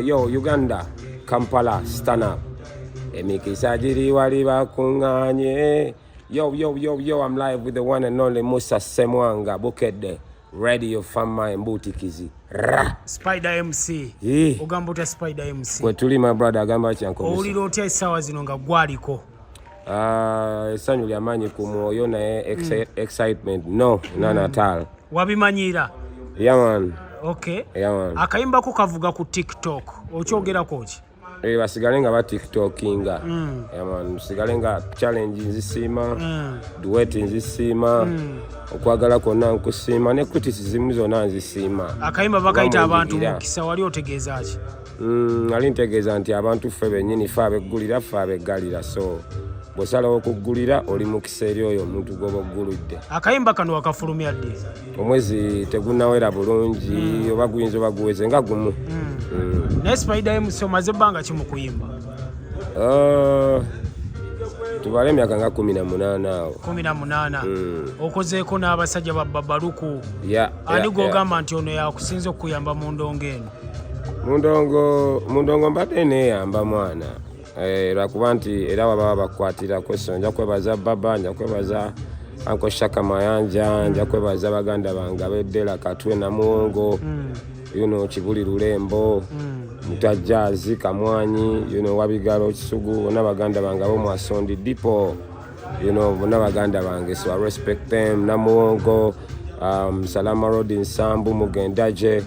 Yo, Uganda, Kampala, stand up. Mukisa jiri wali bakunganye. Yo, I'm live with the one and only Musa Semwanga, Bukedde, Radio Fama and Butikizi. Spyda MC. Agamba uta Spyda MC. Kwe tuli my brother Agamba chanko. Oliro otya esawa zino nga gwaliko. Esanyu lyamanyi ku mwoyo naye excitement no none at all. Wabimanyira? Yeah man. Okay. Yeah man. Akayimba ko kavuga ku TikTok. Okyogerako ki? Basigale nga ba TikTokinga. Yeah man, basigale nga challenge nzisima, duet nzisima, okwagala konna nkusima ne criticism zonna nzisima. Akayimba bakayita abantu Mukisa wali otegeeza ki? Ali ntegeeza nti abantu ffe bennyini ffe abeggulira ffe abeggalira so bw'osalawo okuggulira oli Mukisa eri oyo omuntu gw'oba oggulidde. Akayimba kano wakafulumya ddi? Omwezi tegunnawera bulungi oba guyinza oba guweze nga gumu. Naye Spyda MC omaze ebbanga ki mu kuyimba? Tubale emyaka nga 18 awo. 18. Okozeeko n'abasajja ba Babaluku. Ani gw'ogamba nti ono yakusinza okuyamba mu ndongo eno? Mu ndongo mbadde neeyamba mwana. Lwakuba nti era waba bakwatira question nja kwebaza baba nja kwebaza Uncle Shaka Mayanja nja kwebaza baganda bange abeddela Katwe Namuwongo Kibuli Lulembo Mutajjazi Kamwanyi Wabigalo Kisugu bonna baganda bange ab'omu Asondi Dipo bonna baganda bange so I respect them. Namuwongo Salama Road Nsambu Mugendaje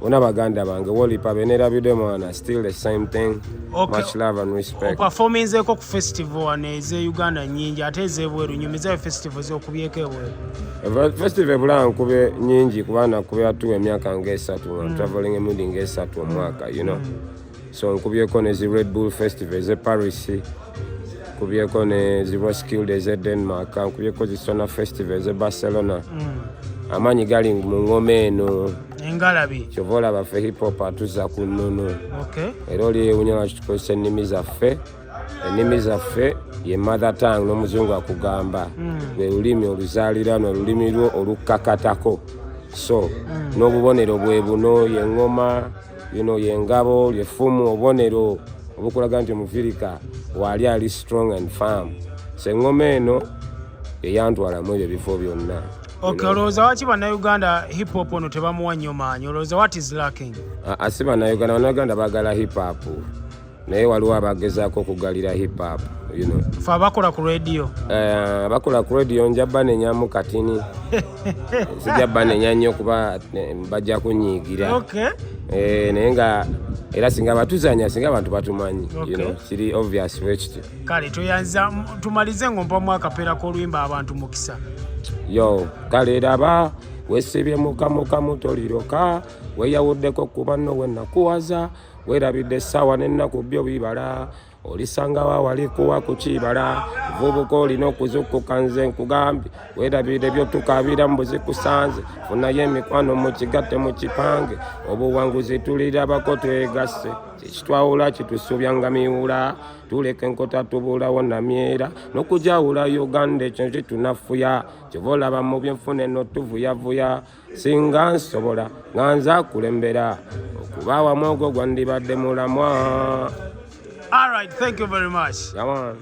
bonna baganda bange wolipa benerabidde mwana still the same thing. Okay. Much love and respect. Performance ko ku festival ane Uganda nyingi ate ezebweru nyumiza festival zokubyeko ebweru. Festival bulan kube nyingi kubana kube atu emyaka nge3 traveling emudi nge3 omwaka so nkubyeko ne Red Bull Festival ze Paris kubyeko ne Roskilde ze Denmark nkubyeko zi Sona Festival ze Barcelona amanyi gali mu ngome eno engalabi kyovola baffe hip hop atuza ku nnono. Okay. Era oli ewunyala kitukozesa ennimi zaffe ye mother tongue n'omuzungu akugamba lwe lulimi oluzaalirano olulimi lwo olukakatako so n'obubonero bwe buno yeŋŋoma yengabo lyefumu obubonero obukulaga nti omufirika waali ali strong and firm so eŋŋoma eno eyantwalamu ebyo bifo byonna. Okay, olowooza waki bannayuganda hip hop ono tebamuwa nnyo maanyi? Olowooza what is lacking? Si bannayuganda baagala hip hop naye waliwo abagezaako okugalira hip hop fe abakola ku radio. Abakola ku radio nja banenyamu katini sijja banenya nnyo kuba bajja kunyiigira. Okay. Naye nga era singa batuzanya singa abantu batumanyi kiri obvious wekiti. Kale toyanza tumalize ng'ompamu akapeera k'oluyimba Abantu Mukisa. Yo kale raba wesibye mukamukamu toliroka weyawuddeko ku banno wennakuwaza werabidde sawa nennaku byo bibala olisanga wawali kuwa ku kibala vubuka olina okuzukkuka nze nkugambye werabidde byo tukabira mbuzikusanze funayo emikwano mu kigatte mu kipange obuwanguzi tulirabako twegasse kikitwawula kitusuubya nga miwula tuleka enkota tubulawo namyera n'okujawula Uganda ekyo kitunafuya kyova olaba mu byenfuna eno tuvuyavuya singa nsobola nga nza kulembera okubaawamu ogwo gwandibadde mulamwa. All right, thank you very much. Come on.